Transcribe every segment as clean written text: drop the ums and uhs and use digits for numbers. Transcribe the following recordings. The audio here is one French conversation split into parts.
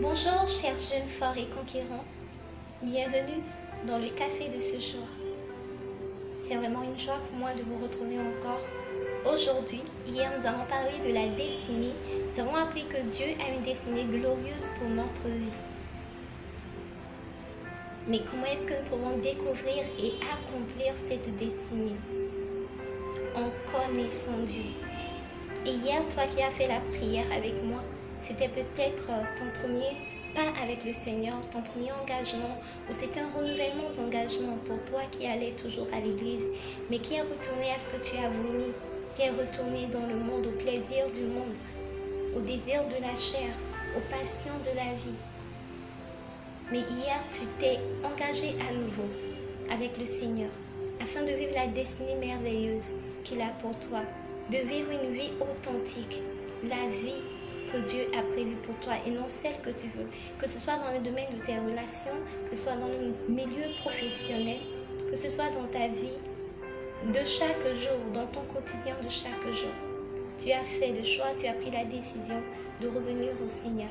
Bonjour chers jeunes forts et conquérants, bienvenue dans le café de ce jour. C'est vraiment une joie pour moi de vous retrouver encore. Aujourd'hui, hier nous avons parlé de la destinée, nous avons appris que Dieu a une destinée glorieuse pour notre vie. Mais comment est-ce que nous pouvons découvrir et accomplir cette destinée? En connaissant Dieu. Et hier, toi qui as fait la prière avec moi, c'était peut-être ton premier pas avec le Seigneur, ton premier engagement, ou c'était un renouvellement d'engagement pour toi qui allais toujours à l'église, mais qui est retourné à ce que tu as voulu, qui est retourné dans le monde, au plaisir du monde, au désir de la chair, aux passions de la vie. Mais hier, tu t'es engagé à nouveau avec le Seigneur, afin de vivre la destinée merveilleuse qu'il a pour toi, de vivre une vie authentique, la vie que Dieu a prévue pour toi et non celle que tu veux, que ce soit dans le domaine de tes relations, que ce soit dans le milieu professionnel, que ce soit dans ta vie de chaque jour, dans ton quotidien de chaque jour. Tu as fait le choix, tu as pris la décision de revenir au Seigneur.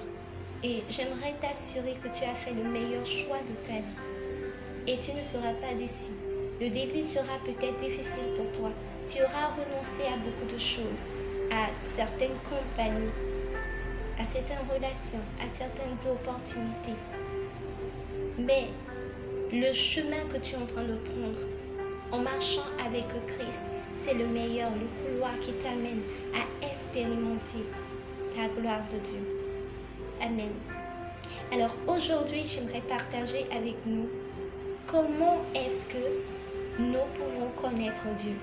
Et j'aimerais t'assurer que tu as fait le meilleur choix de ta vie. Et tu ne seras pas déçu. Le début sera peut-être difficile pour toi. Tu auras renoncé à beaucoup de choses, à certaines compagnies, à certaines relations, à certaines opportunités. Mais le chemin que tu es en train de prendre en marchant avec Christ, c'est le meilleur, le couloir qui t'amène à expérimenter la gloire de Dieu. Amen. Alors aujourd'hui, j'aimerais partager avec nous comment est-ce que nous pouvons connaître Dieu.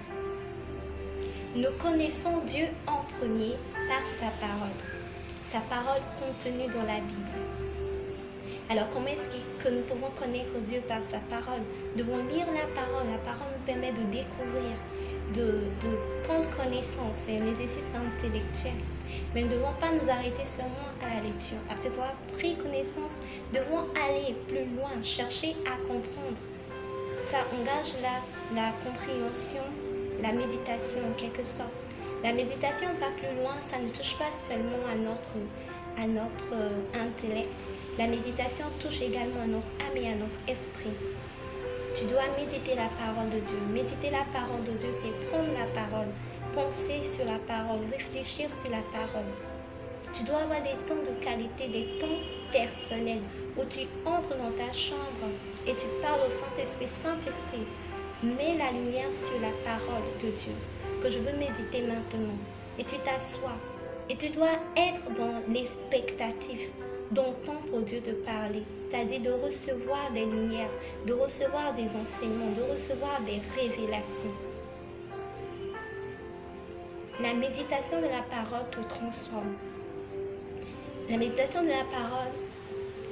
Nous connaissons Dieu en premier par sa parole contenue dans la Bible. Alors comment est-ce que nous pouvons connaître Dieu par sa parole? Nous devons lire la parole nous permet de découvrir, de prendre connaissance, c'est un exercice intellectuel. Mais nous ne devons pas nous arrêter seulement à la lecture. Après avoir pris connaissance, nous devons aller plus loin, chercher à comprendre. Ça engage la compréhension, la méditation en quelque sorte. La méditation va plus loin, ça ne touche pas seulement à notre intellect. La méditation touche également à notre âme et à notre esprit. Tu dois méditer la parole de Dieu. Méditer la parole de Dieu, c'est prendre la parole, penser sur la parole, réfléchir sur la parole. Tu dois avoir des temps de qualité, des temps personnels où tu entres dans ta chambre et tu parles au Saint-Esprit. Saint-Esprit, mets la lumière sur la parole de Dieu que je veux méditer maintenant. Et tu t'assois. Et tu dois être dans l'expectative d'entendre Dieu te parler, c'est-à-dire de recevoir des lumières, de recevoir des enseignements, de recevoir des révélations. La méditation de la parole te transforme. La méditation de la parole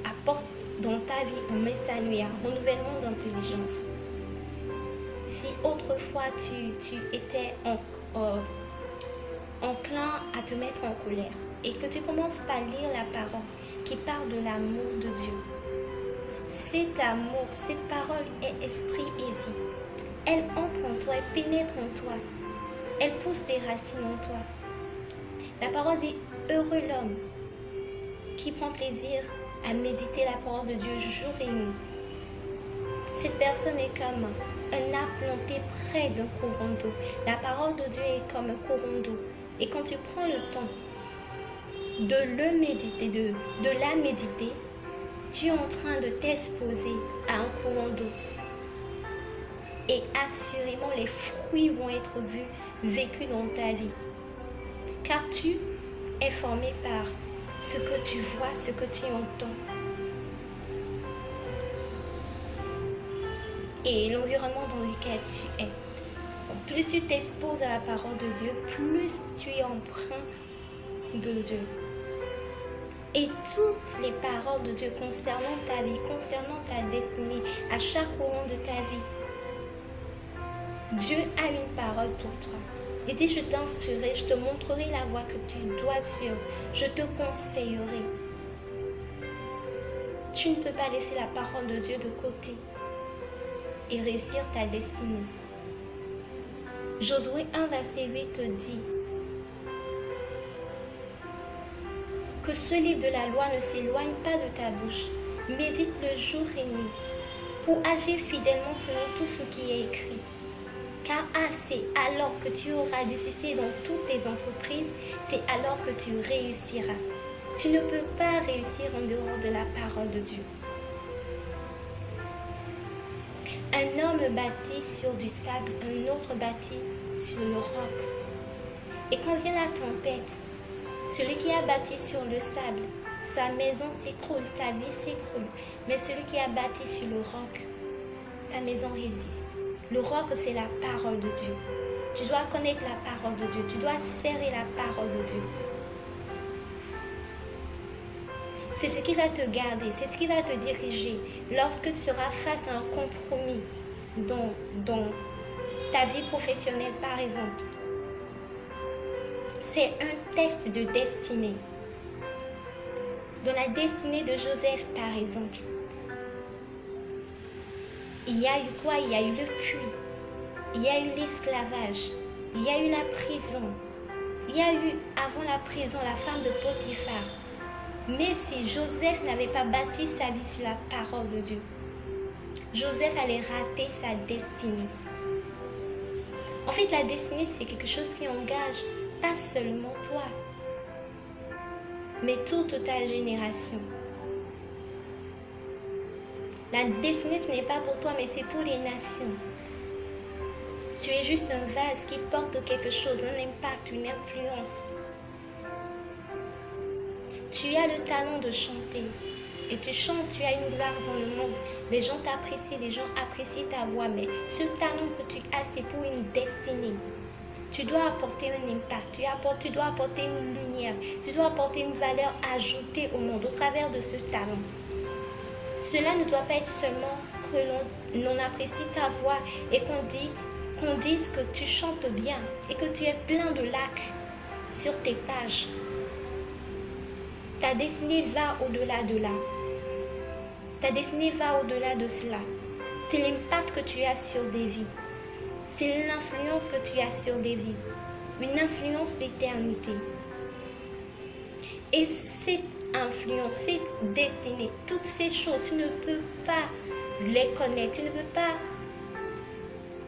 apporte dans ta vie un métanoïa, un renouvellement d'intelligence. Si autrefois tu étais enclin à te mettre en colère et que tu commences par lire la parole qui parle de l'amour de Dieu, cet amour, cette parole est esprit et vie. Elle entre en toi, elle pénètre en toi, elle pousse des racines en toi. La parole dit « Heureux l'homme qui prend plaisir à méditer la parole de Dieu jour et nuit. » Cette personne est comme un arbre planté près d'un courant d'eau. La parole de Dieu est comme un courant d'eau. Et quand tu prends le temps de le méditer, de la méditer, tu es en train de t'exposer à un courant d'eau. Et assurément, les fruits vont être vécus dans ta vie. Car tu es formé par ce que tu vois, ce que tu entends. Et l'environnement dans lequel tu es. Donc, plus tu t'exposes à la parole de Dieu, plus tu es empreint de Dieu. Et toutes les paroles de Dieu concernant ta vie, concernant ta destinée, à chaque moment de ta vie, Dieu a une parole pour toi. Il dit, je t'instruirai, je te montrerai la voie que tu dois suivre, je te conseillerai. Tu ne peux pas laisser la parole de Dieu de côté et réussir ta destinée. Josué 1, verset 8 dit Que ce livre de la loi ne s'éloigne pas de ta bouche. Médite-le jour et nuit pour agir fidèlement selon tout ce qui est écrit. Car c'est alors que tu auras du succès dans toutes tes entreprises, c'est alors que tu réussiras. Tu ne peux pas réussir en dehors de la parole de Dieu. Un homme bâtit sur du sable, un autre bâtit sur le roc. Et quand vient la tempête, celui qui a bâti sur le sable, sa maison s'écroule, sa vie s'écroule. Mais celui qui a bâti sur le roc, sa maison résiste. Le roc, c'est la parole de Dieu. Tu dois connaître la parole de Dieu. Tu dois serrer la parole de Dieu. C'est ce qui va te garder, c'est ce qui va te diriger lorsque tu seras face à un compromis dans ta vie professionnelle, par exemple. C'est un test de destinée. Dans la destinée de Joseph, par exemple, il y a eu quoi? Il y a eu le puits, il y a eu l'esclavage, il y a eu la prison, il y a eu avant la prison la femme de Potiphar. Mais si Joseph n'avait pas bâti sa vie sur la parole de Dieu, Joseph allait rater sa destinée. En fait, la destinée, c'est quelque chose qui engage pas seulement toi, mais toute ta génération. La destinée, ce n'est pas pour toi, mais c'est pour les nations. Tu es juste un vase qui porte quelque chose, un impact, une influence. Tu as le talent de chanter et tu chantes, tu as une gloire dans le monde. Les gens t'apprécient, les gens apprécient ta voix, mais ce talent que tu as, c'est pour une destinée. Tu dois apporter un impact, tu dois apporter une lumière, tu dois apporter une valeur ajoutée au monde au travers de ce talent. Cela ne doit pas être seulement que l'on apprécie ta voix et qu'on dise que tu chantes bien et que tu es plein de lacs sur tes pages. Ta destinée va au-delà de là. Ta destinée va au-delà de cela. C'est l'impact que tu as sur des vies. C'est l'influence que tu as sur des vies. Une influence d'éternité. Et cette influence, cette destinée, toutes ces choses, tu ne peux pas les connaître. Tu ne peux pas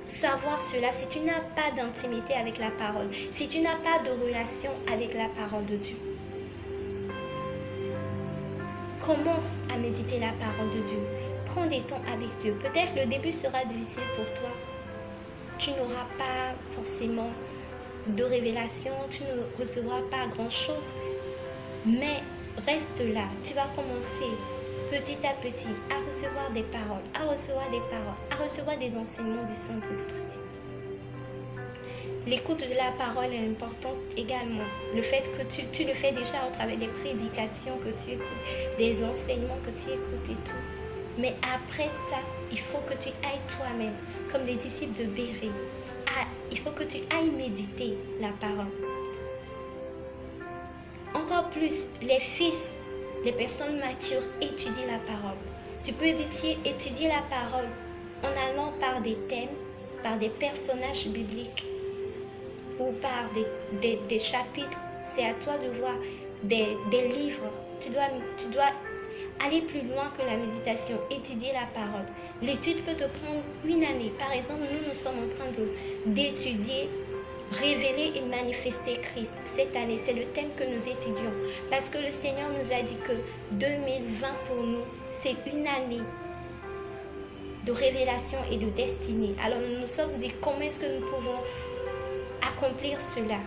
savoir cela si tu n'as pas d'intimité avec la parole. Si tu n'as pas de relation avec la parole de Dieu. Commence à méditer la parole de Dieu. Prends des temps avec Dieu. Peut-être le début sera difficile pour toi. Tu n'auras pas forcément de révélation. Tu ne recevras pas grand-chose. Mais reste là. Tu vas commencer petit à petit à recevoir des paroles, à recevoir des enseignements du Saint-Esprit. L'écoute de la parole est importante également. Le fait que tu le fais déjà au travers des prédications que tu écoutes, des enseignements que tu écoutes et tout. Mais après ça, il faut que tu ailles toi-même, comme les disciples de Bérée. Il faut que tu ailles méditer la parole. Encore plus, les fils, les personnes matures étudient la parole. Tu peux étudier la parole en allant par des thèmes, par des personnages bibliques, ou par des chapitres. C'est à toi de voir des livres. Tu dois aller plus loin que la méditation, étudier la parole. L'étude peut te prendre une année. Par exemple, nous sommes en train d'étudier, révéler et manifester Christ. Cette année, c'est le thème que nous étudions. Parce que le Seigneur nous a dit que 2020 pour nous, c'est une année de révélation et de destinée. Alors nous nous sommes dit comment est-ce que nous pouvons accomplir cela.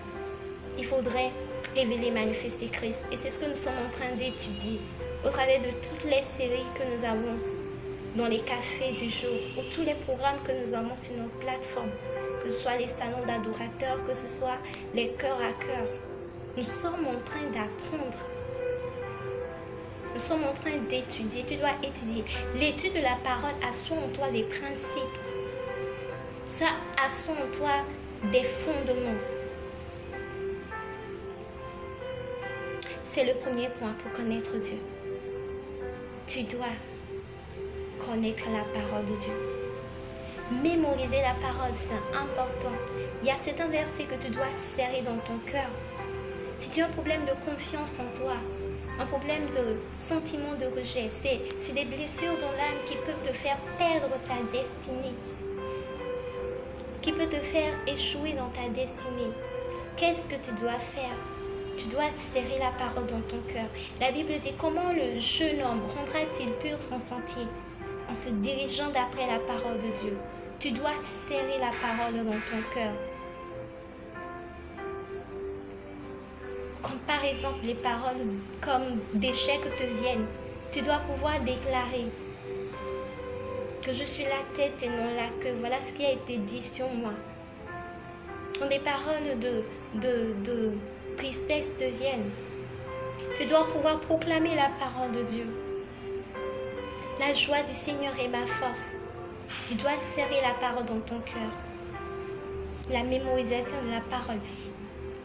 Il faudrait révéler, manifester Christ. Et c'est ce que nous sommes en train d'étudier au travers de toutes les séries que nous avons dans les cafés du jour ou tous les programmes que nous avons sur notre plateforme, que ce soit les salons d'adorateurs, que ce soit les cœurs à cœur. Nous sommes en train d'apprendre. Nous sommes en train d'étudier. Tu dois étudier. L'étude de la parole assoit en toi des principes. Ça assoit en toi des fondements. C'est le premier point pour connaître Dieu. Tu dois connaître la parole de Dieu. Mémoriser la parole, c'est important. Il y a certains versets que tu dois serrer dans ton cœur. Si tu as un problème de confiance en toi, un problème de sentiment de rejet. C'est des blessures dans l'âme qui peuvent te faire perdre ta destinée, qui peut te faire échouer dans ta destinée. Qu'est-ce que tu dois faire? Tu dois serrer la parole dans ton cœur. La Bible dit, comment le jeune homme rendra-t-il pur son sentier? En se dirigeant d'après la parole de Dieu. Tu dois serrer la parole dans ton cœur. Quand par exemple les paroles comme d'échec te viennent, tu dois pouvoir déclarer que je suis la tête et non la queue. Voilà ce qui a été dit sur moi. Quand des paroles de tristesse te viennent, tu dois pouvoir proclamer la parole de Dieu. La joie du Seigneur est ma force. Tu dois serrer la parole dans ton cœur. La mémorisation de la parole.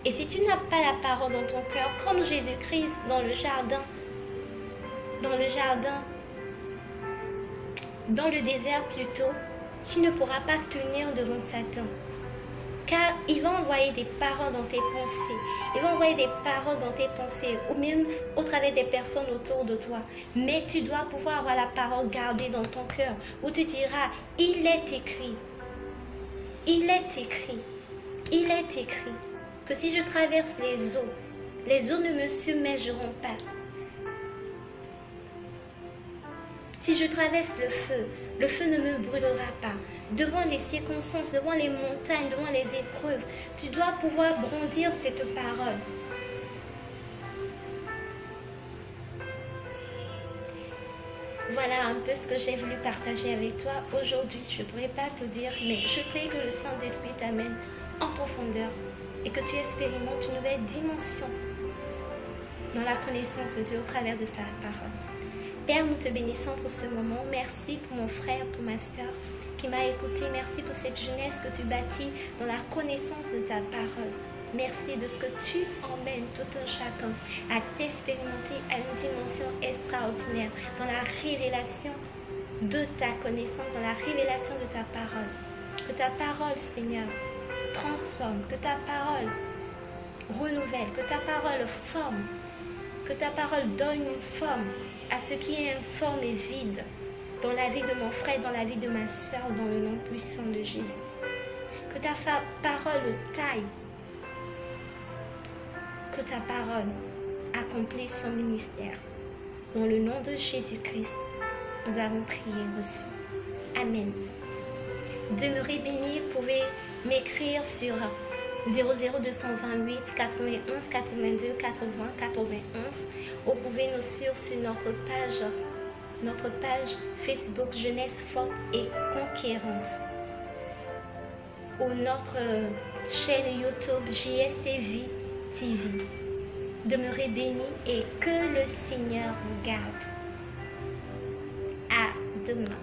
Et si tu n'as pas la parole dans ton cœur, comme Jésus-Christ dans le désert plutôt, tu ne pourras pas tenir devant Satan. Car il va envoyer des paroles dans tes pensées. Il va envoyer des paroles dans tes pensées ou même au travers des personnes autour de toi. Mais tu dois pouvoir avoir la parole gardée dans ton cœur où tu diras, il est écrit. Il est écrit. Il est écrit que si je traverse les eaux ne me submergeront pas. Si je traverse le feu ne me brûlera pas. Devant les circonstances, devant les montagnes, devant les épreuves, tu dois pouvoir brandir cette parole. Voilà un peu ce que j'ai voulu partager avec toi aujourd'hui. Je ne pourrais pas te dire, mais je prie que le Saint-Esprit t'amène en profondeur et que tu expérimentes une nouvelle dimension dans la connaissance de Dieu au travers de sa parole. Père, nous te bénissons pour ce moment. Merci pour mon frère, pour ma soeur qui m'a écouté. Merci pour cette jeunesse que tu bâtis dans la connaissance de ta parole. Merci de ce que tu emmènes tout un chacun à t'expérimenter à une dimension extraordinaire dans la révélation de ta connaissance, dans la révélation de ta parole. Que ta parole, Seigneur, transforme, que ta parole renouvelle, que ta parole forme, que ta parole donne une forme à ce qui est informe et vide dans la vie de mon frère, dans la vie de ma soeur, dans le nom puissant de Jésus. Que ta parole taille, que ta parole accomplisse son ministère. Dans le nom de Jésus-Christ, nous avons prié et reçu. Amen. Demeurez bénis, vous pouvez m'écrire sur 00228 91 82 80 91. Vous pouvez nous suivre sur notre page Facebook Jeunesse Forte et Conquérante ou notre chaîne YouTube JSCV TV. Demeurez bénis et que le Seigneur vous garde. À demain.